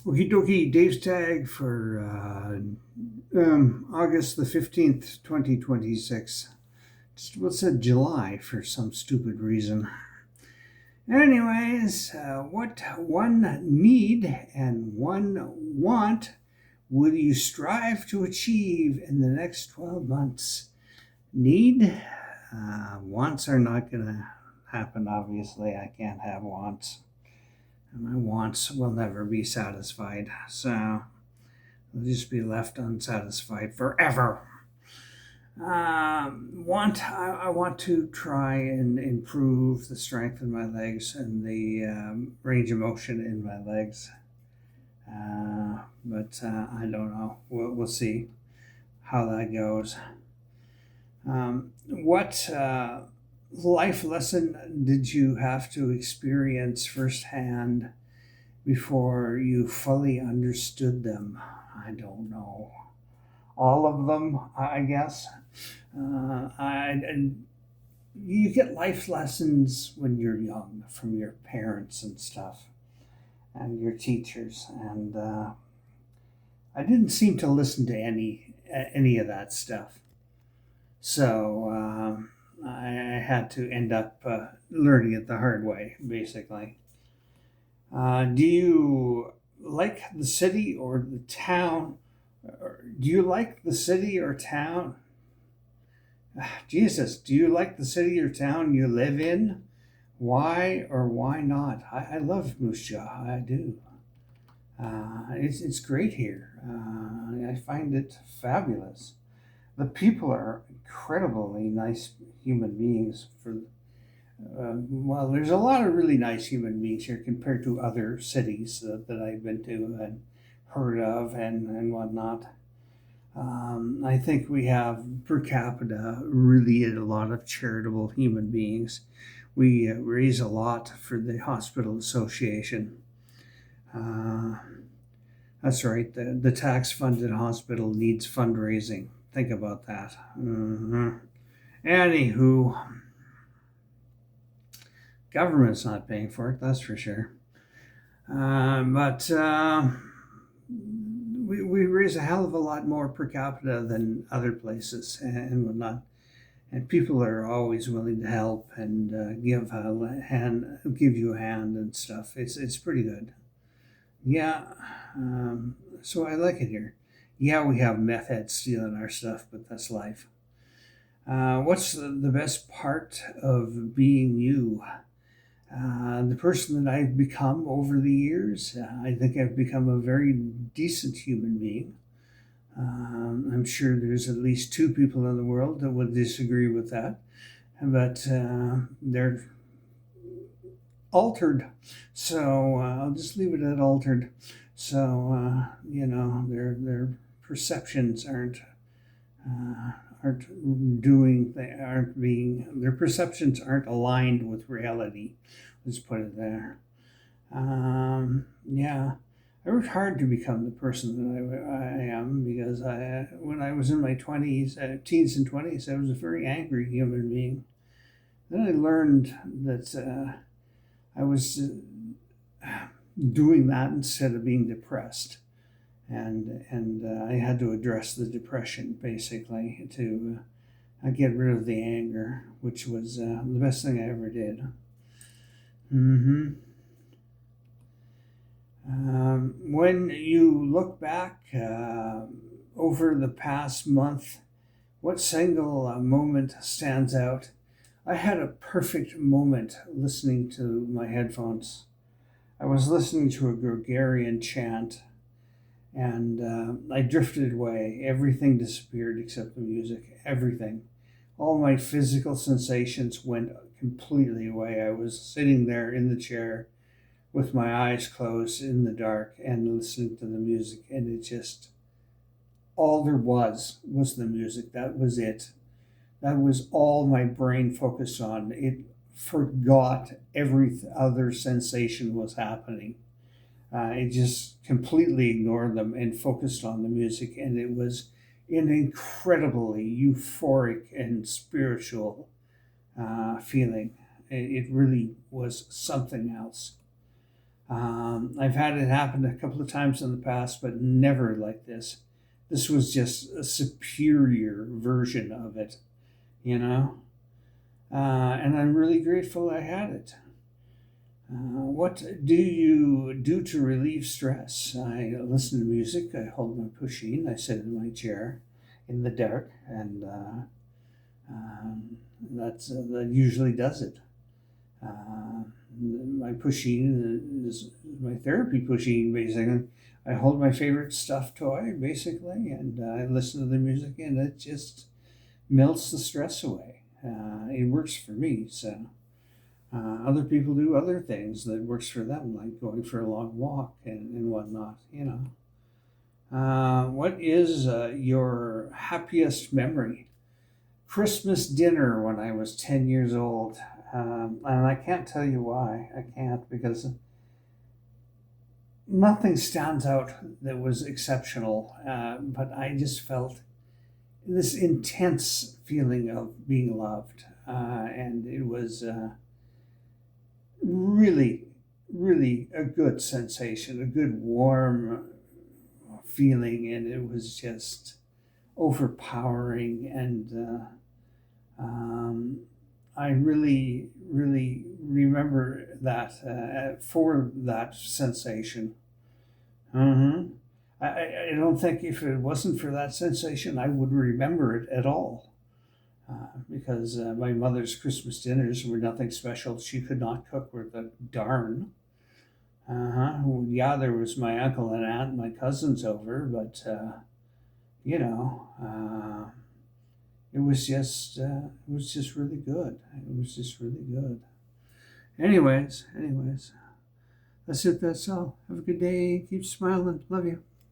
Okie dokie, Dave's tag for August the 15th, 2026. What's it, July for some stupid reason. Anyways, what one need and one want will you strive to achieve in the next 12 months? Need? Wants are not going to happen, obviously. I can't have wants. My wants will never be satisfied, so I'll just be left unsatisfied forever. I want to try and improve the strength in my legs and the range of motion in my legs. But I don't know. We'll see how that goes. What life lesson did you have to experience firsthand before you fully understood them? I don't know. All of them, I guess. And you get life lessons when you're young from your parents and stuff and your teachers. And I didn't seem to listen to any of that stuff. So I had to end up learning it the hard way, basically. Do you like the city or the town? Do you like the city or town? Jesus, do you like the city or town you live in? Why or why not? I love Moose Jaw. I do. It's great here. I find it fabulous. The people are incredibly nice human beings. Well, there's a lot of really nice human beings here compared to other cities that I've been to and heard of and whatnot. I think we have per capita really a lot of charitable human beings. We raise a lot for the hospital association. That's right. The tax-funded hospital needs fundraising. Think about that. Anywho, government's not paying for it, that's for sure. But we raise a hell of a lot more per capita than other places and whatnot. And people are always willing to help and give you a hand and stuff. It's pretty good. Yeah, so I like it here. Yeah, we have meth heads stealing our stuff, but that's life. What's the best part of being you? The person that I've become over the years, I think I've become a very decent human being. I'm sure there's at least two people in the world that would disagree with that, but they're altered. So I'll just leave it at altered. So their perceptions aren't their perceptions aren't aligned with reality. Let's put it there. Yeah, I worked hard to become the person that I am because when I was in my teens and 20s, I was a very angry human being. Then I learned that I was doing that instead of being depressed. And I had to address the depression basically to get rid of the anger, which was the best thing I ever did. When you look back over the past month, what single moment stands out? I had a perfect moment listening to my headphones. I was listening to a Gregorian chant and I drifted away. Everything disappeared except the music. Everything. All my physical sensations went completely away. I was sitting there in the chair with my eyes closed in the dark and listening to the music, and it just, all there was the music. That was it. That was all my brain focused on. It forgot every other sensation was happening. It just completely ignored them and focused on the music, and it was an incredibly euphoric and spiritual feeling. It really was something else. I've had it happen a couple of times in the past, but never like this. This was just a superior version of it, you know? And I'm really grateful I had it. What do you do to relieve stress? I listen to music, I hold my pusheen, I sit in my chair in the dark, and that usually does it. My pusheen is my therapy pusheen, basically. I hold my favorite stuffed toy, basically, and I listen to the music, and it just melts the stress away. It works for me, so. Other people do other things that works for them, like going for a long walk and whatnot, you know. What is your happiest memory? Christmas dinner when I was 10 years old. And I can't tell you why. I can't, because nothing stands out that was exceptional. But I just felt this intense feeling of being loved. And it was really, really a good sensation, a good warm feeling. And it was just overpowering. And I really, really remember that for that sensation. Mm-hmm. I don't think if it wasn't for that sensation, I would remember it at all. Because my mother's Christmas dinners were nothing special. She could not cook worth a darn. Well, yeah, there was my uncle and aunt and my cousins over, but you know, it was just really good. It was just really good. Anyways, that's it. That's all. Have a good day. Keep smiling. Love you.